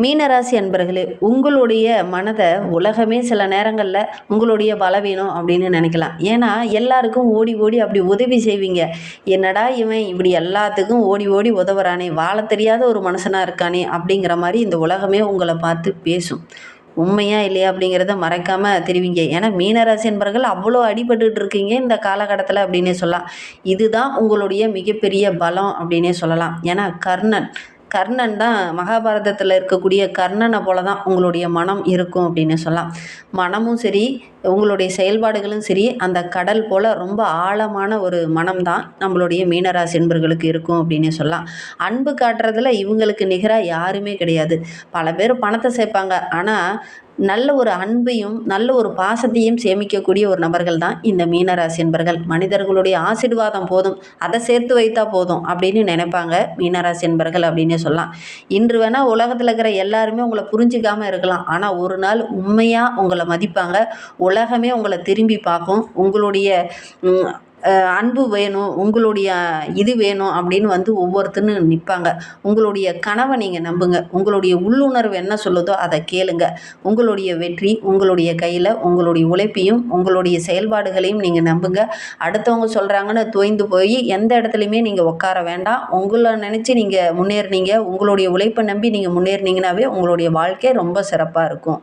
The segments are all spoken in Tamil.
மீனராசி அன்பர்களே, உங்களுடைய மனதை உலகமே சில நேரங்களில் உங்களுடைய பலவீனம் அப்படின்னு நினைக்கலாம். ஏன்னா எல்லாருக்கும் ஓடி ஓடி அப்படி உதவி செய்வீங்க. என்னடா இவன் இப்படி எல்லாத்துக்கும் ஓடி ஓடி உதவுறானே, வாழ தெரியாத ஒரு மனுஷனாக இருக்கானே அப்படிங்கிற மாதிரி இந்த உலகமே உங்களை பார்த்து பேசும். உண்மையா இல்லையா அப்படிங்கிறத மறைக்காமல் தெரிவிங்க. ஏன்னா மீனராசி என்பர்கள் அவ்வளோ அடிபட்டுட்டு இருக்கீங்க இந்த காலகட்டத்தில் அப்படின்னே சொல்லலாம். இதுதான் உங்களுடைய மிகப்பெரிய பலம் அப்படின்னே சொல்லலாம். ஏன்னா கர்ணன் தான் மகாபாரதத்தில் இருக்கக்கூடிய கர்ணனை போல தான் உங்களுடைய மனம் இருக்கும் அப்படின்னு சொல்லலாம். மனமும் சரி, உங்களுடைய செயல்பாடுகளும் சரி, அந்த கடல் போல் ரொம்ப ஆழமான ஒரு மனம் தான் நம்மளுடைய மீனராசி என்பர்களுக்கு இருக்கும் அப்படின்னு சொல்லலாம். அன்பு காட்டுறதுல இவங்களுக்கு நிகராக யாருமே கிடையாது. பல பேர் பணத்தை சேர்ப்பாங்க, ஆனால் நல்ல ஒரு அன்பையும் நல்ல ஒரு பாசத்தையும் சேமிக்கக்கூடிய ஒரு நபர்கள் தான் இந்த மீனராசி என்பர்கள். மனிதர்களுடைய ஆசீர்வாதம் போதும், அதை சேர்த்து வைத்தா போதும் அப்படின்னு நினைப்பாங்க மீனராசி என்பர்கள் அப்படின்னு சொல்லலாம். இன்று வேணால் உலகத்தில் இருக்கிற எல்லாருமே உங்களை புரிஞ்சிக்காமல் இருக்கலாம், ஆனால் ஒரு நாள் உண்மையாக உங்களை மதிப்பாங்க. உலகமே உங்களை திரும்பி பார்க்கும். உங்களுடைய அன்பு வேணும், உங்களுடைய இது வேணும் அப்படின்னு வந்து ஒவ்வொருத்தரும் நிற்பாங்க. உங்களுடைய கனவை நீங்கள் நம்புங்க. உங்களுடைய உள்ளுணர்வு என்ன சொல்லுதோ அதை கேளுங்க. உங்களுடைய வெற்றி உங்களுடைய கையில். உங்களுடைய உழைப்பையும் உங்களுடைய செயல்பாடுகளையும் நீங்கள் நம்புங்க. அடுத்தவங்க சொல்கிறாங்கன்னு தோய்ந்து போய் எந்த இடத்துலையுமே நீங்கள் உட்கார வேண்டாம். உங்களை நினச்சி நீங்கள் முன்னேறினீங்க, உங்களுடைய உழைப்பை நம்பி நீங்கள் முன்னேறினீங்கன்னாவே உங்களுடைய வாழ்க்கை ரொம்ப சிறப்பாக இருக்கும்.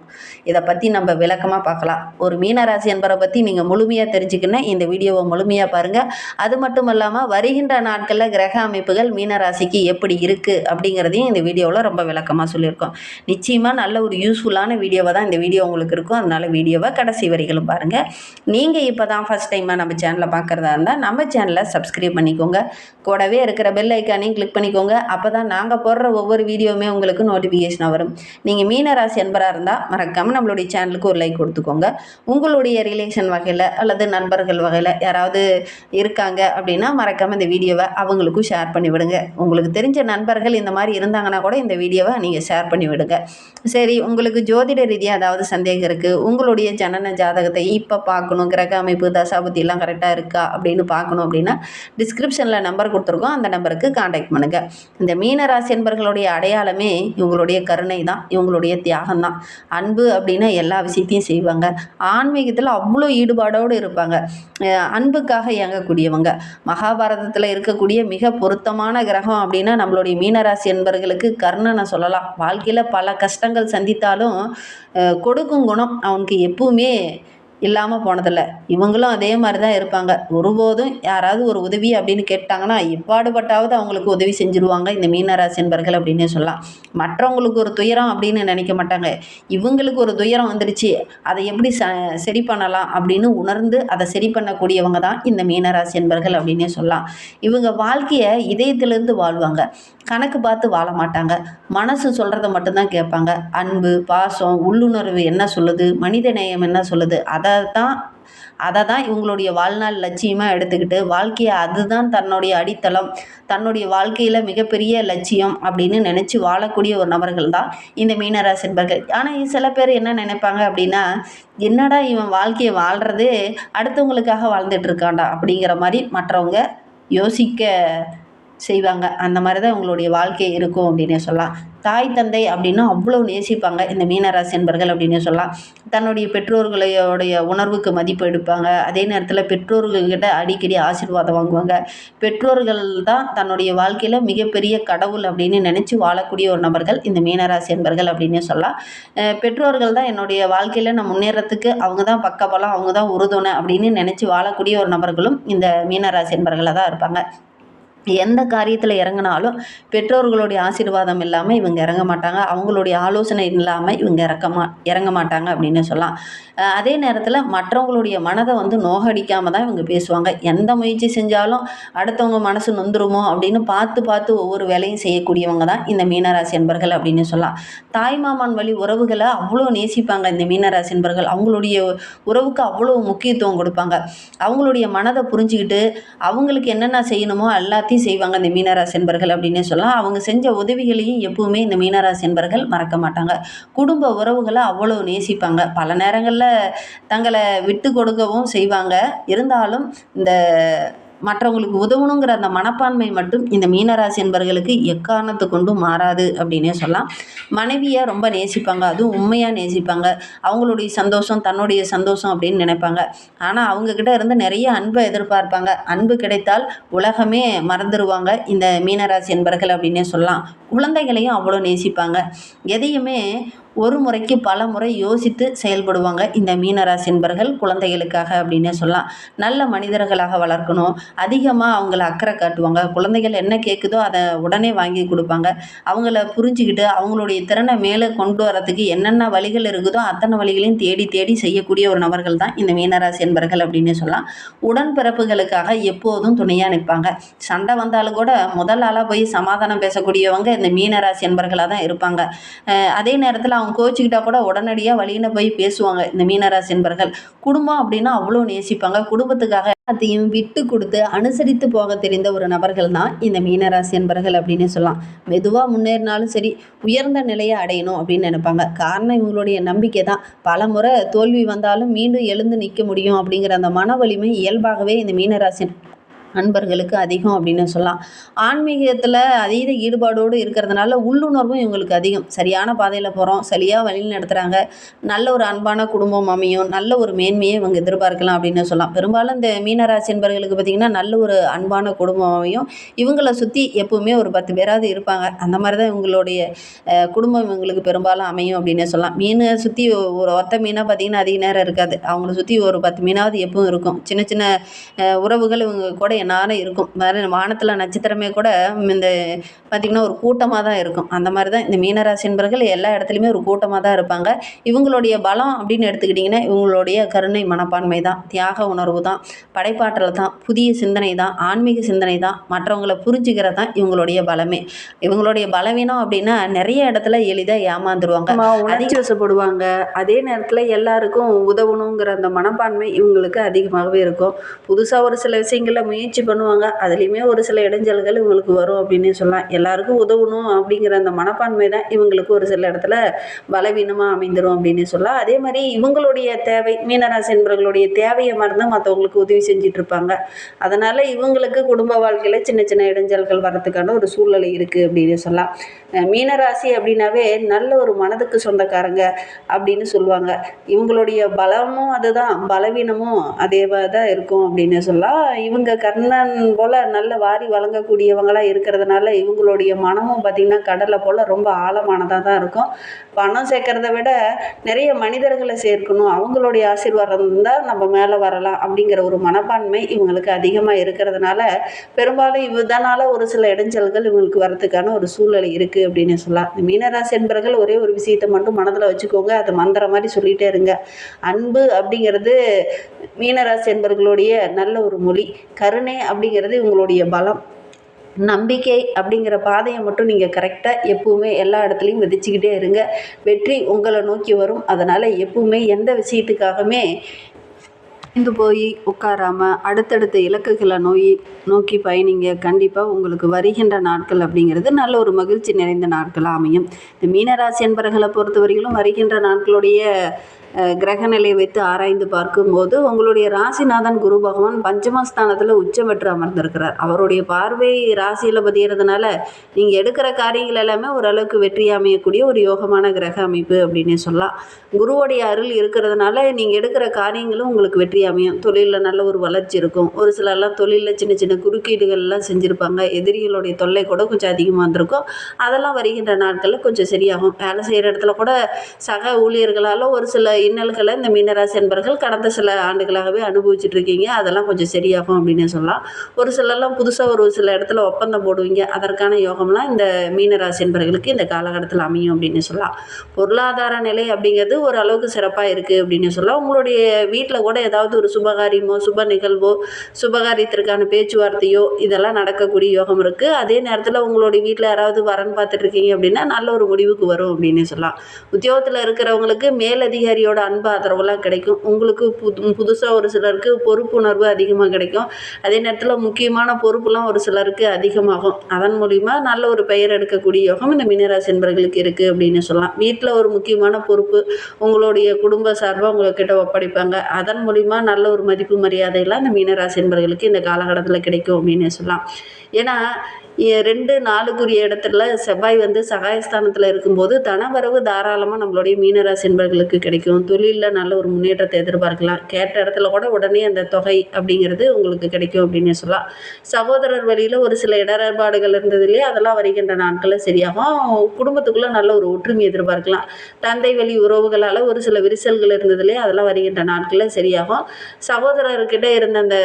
இதை பற்றி நம்ம விளக்கமாக பார்க்கலாம். ஒரு மீனராசி என்பரை பற்றி நீங்கள் முழுமையாக தெரிஞ்சுக்கணும், இந்த வீடியோவை முழுமையாக பாருங்க. அது மட்டும் இல்லாமல் வருகின்ற நாட்களில் கிரக அமைப்புகள் மீனராசிக்கு எப்படி இருக்குது அப்படிங்கிறதையும் இந்த வீடியோவில் ரொம்ப விளக்கமாக சொல்லியிருக்கோம். நிச்சயமாக நல்ல ஒரு யூஸ்ஃபுல்லான வீடியோவாக தான் இந்த வீடியோ உங்களுக்கு இருக்கும். அதனால் வீடியோவை கடைசி வரைகளும் பாருங்கள். நீங்கள் இப்போ தான் ஃபஸ்ட் டைமாக நம்ம சேனலை பார்க்குறதா இருந்தால் நம்ம சேனலை சப்ஸ்கிரைப் பண்ணிக்கோங்க. கூடவே இருக்கிற பெல் ஐக்கானையும் கிளிக் பண்ணிக்கோங்க. அப்போ தான் நாங்கள் போடுற ஒவ்வொரு வீடியோவுமே உங்களுக்கு நோட்டிஃபிகேஷனாக வரும். நீங்கள் மீனராசி என்பராக இருந்தால் மறக்காமல் நம்மளுடைய சேனலுக்கு ஒரு லைக் கொடுத்துக்கோங்க. உங்களுடைய ரிலேஷன் வகையில் அல்லது நண்பர்கள் வகையில் யாராவது இருக்காங்க அப்படின்னா மறக்காமல் இந்த வீடியோவை அவங்களுக்கும் ஷேர் பண்ணி விடுங்க. உங்களுக்கு தெரிஞ்ச நண்பர்கள் இந்த மாதிரி இருந்தாங்கன்னா கூட இந்த வீடியோவை நீங்கள் ஷேர் பண்ணி விடுங்க. சரி, உங்களுக்கு ஜோதிட ரீதியாக ஏதாவது சந்தேகம் இருக்குது, உங்களுடைய ஜனன ஜாதகத்தை இப்போ பார்க்கணும், கிரக அமைப்பு தசாபுத்தி எல்லாம் கரெக்டாக இருக்கா அப்படின்னு பார்க்கணும் அப்படின்னா டிஸ்கிரிப்ஷனில் நம்பர் கொடுத்துருக்கோம், அந்த நம்பருக்கு கான்டாக்ட் பண்ணுங்கள். இந்த மீனராசி என்பர்களுடைய அடையாளமே இவங்களுடைய கருணை தான், இவங்களுடைய தியாகம் தான். அன்பு அப்படின்னா எல்லா விஷயத்தையும் செய்வாங்க. ஆன்மீகத்தில் அவ்வளோ ஈடுபாடோடு இருப்பாங்க. அன்புக்காக இயங்கக்கூடியவங்க. மகாபாரதத்தில் இருக்கக்கூடிய மிக பொருத்தமான கிரகம் அப்படின்னா நம்மளுடைய மீனராசி என்பர்களுக்கு கர்ணனை சொல்லலாம். வாழ்க்கையில் பல கஷ்டங்கள் சந்தித்தாலும் கொடுக்கும் குணம் அவனுக்கு எப்பவுமே இல்லாமல் போனதில்லை. இவங்களும் அதே மாதிரி தான் இருப்பாங்க. ஒருபோதும் யாராவது ஒரு உதவி அப்படின்னு கேட்டாங்கன்னா எப்பாடுபட்டாவது அவங்களுக்கு உதவி செஞ்சுருவாங்க இந்த மீனராசி என்பர்கள் அப்படின்னே சொல்லலாம். மற்றவங்களுக்கு ஒரு துயரம் அப்படின்னு நினைக்க மாட்டாங்க. இவங்களுக்கு ஒரு துயரம் வந்துடுச்சு, அதை எப்படி சரி பண்ணலாம் அப்படின்னு உணர்ந்து அதை சரி பண்ணக்கூடியவங்க தான் இந்த மீனராசி என்பர்கள் அப்படின்னே சொல்லலாம். இவங்க வாழ்க்கையை இதயத்திலேருந்து வாழ்வாங்க. கணக்கு பார்த்து வாழ மாட்டாங்க. மனசு சொல்கிறத மட்டும்தான் கேட்பாங்க. அன்பு, பாசம், உள்ளுணர்வு என்ன சொல்லுது, மனித நேயம் என்ன சொல்லுது, அதை தான் இவங்களுடைய வாழ்நாள் லட்சியமாக எடுத்துக்கிட்டு வாழ்க்கையை அதுதான் தன்னுடைய அடித்தளம், தன்னுடைய வாழ்க்கையில் மிகப்பெரிய லட்சியம் அப்படின்னு நினச்சி வாழக்கூடிய ஒரு நபர்கள் தான் இந்த மீனராசி என்பர்கள். ஆனால் சில பேர் என்ன நினைப்பாங்க அப்படின்னா, என்னடா இவன் வாழ்க்கையை வாழ்கிறதே அடுத்தவங்களுக்காக வாழ்ந்துட்டு இருக்காண்டா அப்படிங்கிற மாதிரி மற்றவங்க யோசிக்க செய்வாங்க. அந்த மாதிரி தான் உங்களுடைய வாழ்க்கை இருக்கும் அப்படின்னே சொல்லலாம். தாய் தந்தை அப்படின்னா அவ்வளோ நேசிப்பாங்க இந்த மீனராசி என்பர்கள் அப்படின்னு சொல்லலாம். தன்னுடைய பெற்றோர்களுடைய உணர்வுக்கு மதிப்பு எடுப்பாங்க. அதே நேரத்தில் பெற்றோர்கள்கிட்ட அடிக்கடி ஆசீர்வாதம் வாங்குவாங்க. பெற்றோர்கள் தான் தன்னுடைய வாழ்க்கையில் மிகப்பெரிய கடவுள் அப்படின்னு நினச்சி வாழக்கூடிய ஒரு நபர்கள் இந்த மீனராசி என்பர்கள் அப்படின்னு சொல்லலாம். பெற்றோர்கள் தான் என்னுடைய வாழ்க்கையில் நான் முன்னேறத்துக்கு அவங்க தான் பக்கபலம், அவங்க தான் உறுதுணை அப்படின்னு நினச்சி வாழக்கூடிய ஒரு நபர்களும் இந்த மீனராசி என்பர்களாக தான் இருப்பாங்க. எந்த காரியத்தில் இறங்கினாலும் பெற்றோர்களுடைய ஆசீர்வாதம் இல்லாமல் இவங்க இறங்க மாட்டாங்க. அவங்களுடைய ஆலோசனை இல்லாமல் இவங்க இறங்க மாட்டாங்க அப்படின்னு சொல்லலாம். அதே நேரத்தில் மற்றவங்களுடைய மனதை வந்து நோகடிக்காமல் தான் இவங்க பேசுவாங்க. எந்த முயற்சி செஞ்சாலும் அடுத்தவங்க மனசு நொந்துருமோ அப்படின்னு பார்த்து ஒவ்வொரு வேலையும் செய்யக்கூடியவங்க தான் இந்த மீனராசி என்பர்கள் அப்படின்னு சொல்லலாம். தாய்மாமன் வழி உறவுகளை அவ்வளோ நேசிப்பாங்க இந்த மீனராசி என்பர்கள். அவங்களுடைய உறவுக்கு அவ்வளோ முக்கியத்துவம் கொடுப்பாங்க. அவங்களுடைய மனதை புரிஞ்சுக்கிட்டு அவங்களுக்கு என்னென்ன செய்யணுமோ எல்லாத்தையும் செய்வாங்க இந்த மீனராசி என்பர்கள் அப்படின்னு சொல்லலாம். அவங்க செஞ்ச உதவிகளையும் எப்பவுமே இந்த மீனராசி என்பர்கள் மறக்க மாட்டாங்க. குடும்ப உறவுகளை அவ்வளோ நேசிப்பாங்க. பல நேரங்களில் தங்களை விட்டு கொடுக்கவும் செய்வாங்க. இருந்தாலும் இந்த மற்றவங்களுக்கு உதவணுங்கிற அந்த மனப்பான்மை மட்டும் இந்த மீனராசி என்பர்களுக்கு எக்காரணத்தை கொண்டும் மாறாது அப்படின்னே சொல்லலாம். மனைவியை ரொம்ப நேசிப்பாங்க, அதுவும் உண்மையாக நேசிப்பாங்க. அவங்களுடைய சந்தோஷம் தன்னுடைய சந்தோஷம் அப்படின்னு நினைப்பாங்க. ஆனால் அவங்கக்கிட்ட இருந்து நிறைய அன்பை எதிர்பார்ப்பாங்க. அன்பு கிடைத்தால் உலகமே மறந்துடுவாங்க இந்த மீனராசி என்பர்கள் அப்படின்னே சொல்லலாம். குழந்தைகளையும் அவ்வளோ நேசிப்பாங்க. எதையுமே ஒரு முறைக்கு பல முறை யோசித்து செயல்படுவாங்க இந்த மீனராசி என்பர்கள் குழந்தைகளுக்காக அப்படின்னே சொல்லலாம். நல்ல மனிதர்களாக வளர்க்கணும், அதிகமாக அவங்கள அக்கறை காட்டுவாங்க. குழந்தைகள் என்ன கேட்குதோ அதை உடனே வாங்கி கொடுப்பாங்க. அவங்கள புரிஞ்சுக்கிட்டு அவங்களுடைய திறனை மேலே கொண்டு வரத்துக்கு என்னென்ன வழிகள் இருக்குதோ அத்தனை வழிகளையும் தேடி தேடி செய்யக்கூடிய ஒரு நபர்கள் தான் இந்த மீனராசி என்பர்கள் அப்படின்னே சொல்லலாம். உடன்பிறப்புகளுக்காக எப்போதும் துணையாக நிற்பாங்க. சண்டை வந்தாலும் கூட முதல் ஆளாக போய் சமாதானம் பேசக்கூடியவங்க இந்த மீனராசி என்பர்களாக தான் இருப்பாங்க. அதே நேரத்தில் அவங்க கோச்சிக்கிட்டா கூட உடனடியாக வழியின போய் பேசுவாங்க இந்த மீனராசி என்பர்கள். குடும்பம் அப்படின்னா அவ்வளோ நேசிப்பாங்க. குடும்பத்துக்காக அதையும் விட்டு கொடுத்து அனுசரித்து போக தெரிந்த ஒரு நபர்கள் தான் இந்த மீனராசி என்பர்கள் அப்படின்னு சொல்லலாம். மெதுவாக முன்னேறினாலும் சரி, உயர்ந்த நிலையை அடையணும் அப்படின்னு நினைப்பாங்க. காரணம் இவங்களுடைய நம்பிக்கை தான். பல முறை தோல்வி வந்தாலும் மீண்டும் எழுந்து நிற்க முடியும் அப்படிங்கிற அந்த மன வலிமை இயல்பாகவே இந்த மீனராசி நண்பர்களுக்கு அதிகம் அப்படின்னு சொல்லலாம். ஆன்மீகத்தில் அதீத ஈடுபாடோடு இருக்கிறதுனால உள்ளுணர்வும் இவங்களுக்கு அதிகம். சரியான பாதையில் போகிறோம், சரியாக வழியில் நடத்துகிறாங்க, நல்ல ஒரு அன்பான குடும்பம் அமையும், நல்ல ஒரு மேன்மையை இவங்க எதிர்பார்க்கலாம் அப்படின்னு சொல்லலாம். பெரும்பாலும் இந்த மீனராசி என்பர்களுக்கு பார்த்திங்கன்னா நல்ல ஒரு அன்பான குடும்பம் அமையும். இவங்களை சுற்றி எப்பவுமே ஒரு 10 பேராவது இருப்பாங்க. அந்த மாதிரி தான் இவங்களுடைய குடும்பம் இவங்களுக்கு பெரும்பாலும் அமையும் அப்படின்னு சொல்லலாம். மீனை சுற்றி ஒரு ஒத்த மீனாக பார்த்திங்கன்னா அதிக நேரம் இருக்காது. அவங்கள சுற்றி ஒரு 10 மீனாவது எப்பவும் இருக்கும். சின்ன சின்ன உறவுகள் இவங்க கூட எந்நேரம் இருக்கும். வேறு வானத்தில் நட்சத்திரமே கூட இந்த பார்த்திங்கன்னா ஒரு கூட்டமாக தான் இருக்கும். அந்த மாதிரி தான் இந்த மீனராசி என்பர்கள் எல்லா இடத்துலையுமே ஒரு கூட்டமாக தான் இருப்பாங்க. இவங்களுடைய பலம் அப்படின்னு எடுத்துக்கிட்டிங்கன்னா இவங்களுடைய கருணை மனப்பான்மை தான், தியாக உணர்வு தான், படைப்பாற்றல் தான், புதிய சிந்தனை தான், ஆன்மீக சிந்தனை தான், மற்றவங்களை புரிஞ்சுக்கிறது தான் இவங்களுடைய பலமே. இவங்களுடைய பலவீனம் அப்படின்னா நிறைய இடத்துல எளிதாக ஏமாந்துருவாங்க, உணர்ச்சி வசப்படுவாங்க. அதே நேரத்தில் எல்லாருக்கும் உதவணுங்கிற அந்த மனப்பான்மை இவங்களுக்கு அதிகமாகவே இருக்கும். புதுசாக ஒரு சில விஷயங்களை முயற்சி பண்ணுவாங்க, அதுலேயுமே ஒரு சில இடைஞ்சல்கள் இவங்களுக்கு வரும் அப்படின்னு சொல்லலாம். எல்லாருக்கும் உதவணும் அப்படிங்கிற அந்த மனப்பான்மை தான் இவங்களுக்கு ஒரு சில இடத்துல பலவீனமாக அமைந்துடும் அப்படின்னு சொல்லலாம். அதே மாதிரி இவங்களுடைய தேவை, மீனராசி என்பவர்களுடைய தேவையை மறந்து மற்றவங்களுக்கு உதவி செஞ்சுட்டு இருப்பாங்க. அதனால் இவங்களுக்கு குடும்ப வாழ்க்கையில் சின்ன சின்ன இடைஞ்சல்கள் வரத்துக்கான ஒரு சூழ்நிலை இருக்குது அப்படின்னு சொல்லலாம். மீனராசி அப்படின்னாவே நல்ல ஒரு மனதுக்கு சொந்தக்காரங்க அப்படின்னு சொல்லுவாங்க. இவங்களுடைய பலமும் அதுதான், பலவீனமும் அதே தான் இருக்கும் அப்படின்னு சொல்லலாம். இவங்க கர்ணன் போல் நல்ல வாரி வழங்கக்கூடியவங்களாக இருக்கிறதுனால இவங்களுடைய மனமும் பார்த்திங்கன்னா கடலை போல் ரொம்ப ஆழமானதாக தான் இருக்கும். பணம் சேர்க்கறத விட நிறைய மனிதர்களை சேர்க்கணும், அவங்களுடைய ஆசீர்வாதம் இருந்தால் நம்ம மேலே வரலாம் அப்படிங்கிற ஒரு மனப்பான்மை இவங்களுக்கு அதிகமாக இருக்கிறதுனால பெரும்பாலும் இதனால் ஒரு சில இடைஞ்சல்கள் இவங்களுக்கு வரத்துக்கான ஒரு சூழ்நிலை இருக்குது அப்படின்னு சொல்லலாம். இந்த மீனராசி என்பர்கள் ஒரே ஒரு விஷயத்தை மட்டும் மனதில் வச்சுக்கோங்க, அதை மந்திர மாதிரி சொல்லிகிட்டே இருங்க. அன்பு அப்படிங்கிறது மீனராசி என்பர்களுடைய நல்ல ஒரு மொழி, கருணை அப்படிங்கிறது இவங்களுடைய பலம், நம்பிக்கை அப்படிங்கிற பாதையை மட்டும் நீங்கள் கரெக்டாக எப்பவுமே எல்லா இடத்துலையும் விதிச்சுக்கிட்டே இருங்க. வெற்றி உங்களை நோக்கி வரும். அதனால் எப்பவுமே எந்த விஷயத்துக்காகவுமே போய் உட்காராமல் அடுத்தடுத்த இலக்குகளை நோக்கி பயணிங்க. கண்டிப்பாக உங்களுக்கு வருகின்ற நாட்கள் அப்படிங்கிறது நல்ல ஒரு மகிழ்ச்சி நிறைந்த நாட்களாக அமையும். இந்த மீனராசி என்பர்களை பொறுத்தவரையிலும் வருகின்ற நாட்களுடைய கிரகநிலை வைத்து ஆராய்ந்து பார்க்கும்போது உங்களுடைய ராசிநாதன் குரு பகவான் பஞ்சமஸ்தானத்தில் உச்சம் பெற்று அமர்ந்திருக்கிறார். அவருடைய பார்வை ராசியில் பதியறதுனால நீங்கள் எடுக்கிற காரியங்கள் எல்லாமே ஓரளவுக்கு வெற்றி அமையக்கூடிய ஒரு யோகமான கிரக அமைப்பு அப்படின்னு சொல்லலாம். குருவோடைய அருள் இருக்கிறதுனால நீங்கள் எடுக்கிற காரியங்களும் உங்களுக்கு வெற்றி அமையும். தொழிலில் நல்ல ஒரு வளர்ச்சி இருக்கும். ஒரு சிலர்லாம் தொழிலில் சின்ன சின்ன குறுக்கீடுகள்லாம் செஞ்சுருப்பாங்க. எதிரிகளுடைய தொல்லை கூட கொஞ்சம் அதிகமாக இருந்திருக்கும். அதெல்லாம் வருகின்ற நாட்களில் கொஞ்சம் சரியாகும். வேலை செய்கிற இடத்துல கூட சக ஊழியர்களால் ஒரு சில இன்னல்களை இந்த மீனராசி என்பர்கள் கடந்த சில ஆண்டுகளாகவே அனுபவிச்சுட்டு இருக்கீங்க. அதெல்லாம் கொஞ்சம் சரியாகும் அப்படின்னு சொல்லலாம். ஒரு சிலர்லாம் புதுசாக ஒரு சில இடத்துல ஒப்பந்தம் போடுவீங்க. அதற்கான யோகம்லாம் இந்த மீனராசி என்பர்களுக்கு இந்த காலகட்டத்தில் அமையும் அப்படின்னு சொல்லலாம். பொருளாதார நிலை அப்படிங்கிறது ஒரு அளவுக்கு சிறப்பாக இருக்குது அப்படின்னு சொல்லலாம். உங்களுடைய வீட்டில் கூட ஏதாவது ஒரு சுபகாரியமோ சுப நிகழ்வோ சுபகாரியத்திற்கான பேச்சுவார்த்தையோ இதெல்லாம் நடக்கக்கூடிய யோகம் இருக்குது. அதே நேரத்தில் உங்களுடைய வீட்டில் யாராவது வரன் பார்த்துட்ருக்கீங்க அப்படின்னா நல்ல ஒரு முடிவுக்கு வரும் அப்படின்னு சொல்லலாம். உத்தியோகத்தில் இருக்கிறவங்களுக்கு மேலதிகாரியோட அன்பு ஆதரவுலாம் கிடைக்கும். உங்களுக்கு புதுசாக ஒரு சிலருக்கு பொறுப்புணர்வு அதிகமாக கிடைக்கும். அதே நேரத்தில் முக்கியமான பொறுப்புலாம் ஒரு சிலருக்கு அதிகமாகும். அதன் மூலிமா நல்ல ஒரு பெயர் எடுக்கக்கூடிய யோகம் இந்த மீனராசி என்பர்களுக்கு இருக்குது அப்படின்னு சொல்லலாம். வீட்டில் ஒரு முக்கியமான பொறுப்பு உங்களுடைய குடும்ப சார்பாக உங்கள்கிட்ட ஒப்படைப்பாங்க. அதன் மூலிமா மூலமாக நல்ல ஒரு மதிப்பு மரியாதைலாம் அந்த மீனராசி என்பவர்களுக்கு இந்த காலகட்டத்தில் கிடைக்கும் அப்படின்னு சொல்லலாம். ஏன்னா 2 4க்குரிய இடத்துல செவ்வாய் வந்து சகாயஸ்தானத்தில் இருக்கும்போது தனவரவு தாராளமாக நம்மளுடைய மீனராசி என்பவர்களுக்கு கிடைக்கும். தொழிலில் நல்ல ஒரு முன்னேற்றத்தை எதிர்பார்க்கலாம். கேட்ட இடத்துல கூட உடனே அந்த தொகை அப்படிங்கிறது உங்களுக்கு கிடைக்கும் அப்படின்னு சொல்லலாம். சகோதரர் வழியில் ஒரு சில இடர்பாடுகள் இருந்ததுலேயே அதெல்லாம் வருகின்ற நாட்களில் சரியாகும். குடும்பத்துக்குள்ளே நல்ல ஒரு ஒற்றுமை எதிர்பார்க்கலாம். தந்தை வழி உறவுகளால் ஒரு சில விரிசல்கள் இருந்ததுலேயே அதெல்லாம் வருகின்ற நாட்களில் சரியாகும். சகோதரர்கிட்ட இருந்த அந்த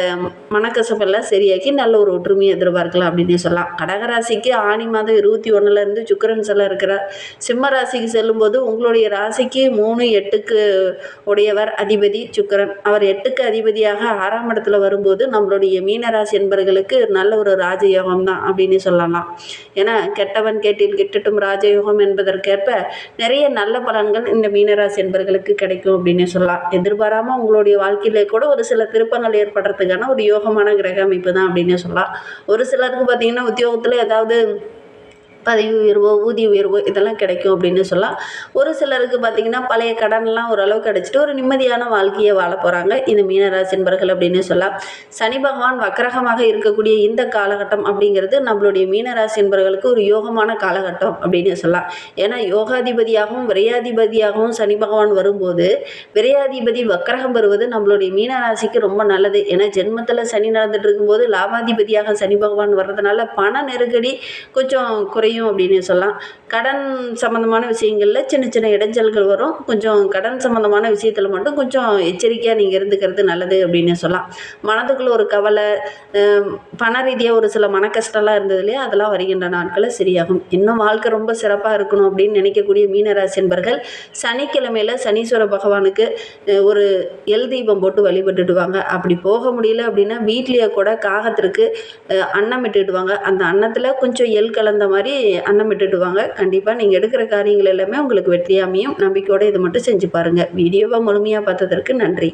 மனக்கசப்பெல்லாம் சரியாக்கி நல்ல ஒரு ஒற்றுமையை எதிர்பார்க்கலாம் அப்படின்னு சொல்லலாம். கடகராசிக்கு ஆனி மாதம் 21லேருந்து சுக்கிரன் செல்ல இருக்கிறார். சிம்ம ராசிக்கு செல்லும்போது உங்களுடைய ராசிக்கு 3 8க்கு உடையவர் அதிபதி சுக்கிரன். அவர் 8க்கு அதிபதியாக 6ஆம் இடத்துல வரும்போது நம்மளுடைய மீனராசி என்பவர்களுக்கு நல்ல ஒரு ராஜயோகம் தான் அப்படின்னு சொல்லலாம். ஏன்னா கெட்டவன் கேட்டில் கிட்டட்டும் ராஜயோகம் என்பதற்கேற்ப நிறைய நல்ல பலன்கள் இந்த மீனராசி என்பவர்களுக்கு கிடைக்கும் அப்படின்னு சொல்லலாம். எதிர்பாராமல் உங்களுடைய வாழ்க்கையிலே கூட ஒரு சில திருப்பங்கள் ஏற்படுறதுக்கான ஒரு யோகமான கிரக அமைப்பு தான் அப்படின்னு சொல்லலாம். ஒரு சிலருக்கு பார்த்தீங்கன்னா உத்தியோகத்தில் ஏதாவது பதவி உயர்வோ ஊதிய உயர்வோ இதெல்லாம் கிடைக்கும் அப்படின்னு சொல்லலாம். ஒரு சிலருக்கு பார்த்திங்கன்னா பழைய கடன்லாம் ஓரளவுக்கு அடைச்சிட்டு ஒரு நிம்மதியான வாழ்க்கையை வாழ போகிறாங்க இந்த மீனராசி என்பவர்கள் அப்படின்னு சொல்லலாம். சனி பகவான் வக்கரகமாக இருக்கக்கூடிய இந்த காலகட்டம் அப்படிங்கிறது நம்மளுடைய மீனராசி என்பவர்களுக்கு ஒரு யோகமான காலகட்டம் அப்படின்னு சொல்லலாம். ஏன்னா யோகாதிபதியாகவும் விரையாதிபதியாகவும் சனி பகவான் வரும்போது விரையாதிபதி வக்கரகம் வருவது நம்மளுடைய மீனராசிக்கு ரொம்ப நல்லது. ஏன்னா ஜென்மத்தில் சனி நடந்துட்டு இருக்கும்போது லாபாதிபதியாக சனி பகவான் வர்றதுனால பண நெருக்கடி கொஞ்சம் குறையும் அப்படின்னு சொல்லலாம். கடன் சம்மந்தமான விஷயங்களில் சின்ன சின்ன இடைஞ்சல்கள் வரும். கொஞ்சம் கடன் சம்மந்தமான விஷயத்தில் மட்டும் கொஞ்சம் எச்சரிக்கையாக நீங்கள் இருந்துக்கிறது நல்லது அப்படின்னு சொல்லலாம். மனதுக்குள்ள ஒரு கவலை, பண ரீதியாக ஒரு சில மன கஷ்டம்லாம் இருந்தது இல்லையா, அதெல்லாம் வருகின்ற நாட்களில் சரியாகும். இன்னும் வாழ்க்கை ரொம்ப சிறப்பாக இருக்கணும் அப்படின்னு நினைக்கக்கூடிய மீனராசி என்பர்கள் சனிக்கிழமையில் சனீஸ்வர பகவானுக்கு ஒரு எல் தீபம் போட்டு வழிபட்டுடுவாங்க. அப்படி போக முடியல அப்படின்னா வீட்லேயே கூட காகத்திற்கு அன்னம் இட்டுடுவாங்க. அந்த அன்னத்தில் கொஞ்சம் எள் கலந்த மாதிரி அன்னம் விட்டுடுவாங்க. கண்டிப்பாக நீங்கள் எடுக்கிற காரியங்கள் எல்லாமே உங்களுக்கு வெற்றியாமையும். நம்பிக்கையோடு இதை மட்டும் செஞ்சு பாருங்கள். வீடியோவை முழுமையாக பார்த்ததற்கு நன்றி.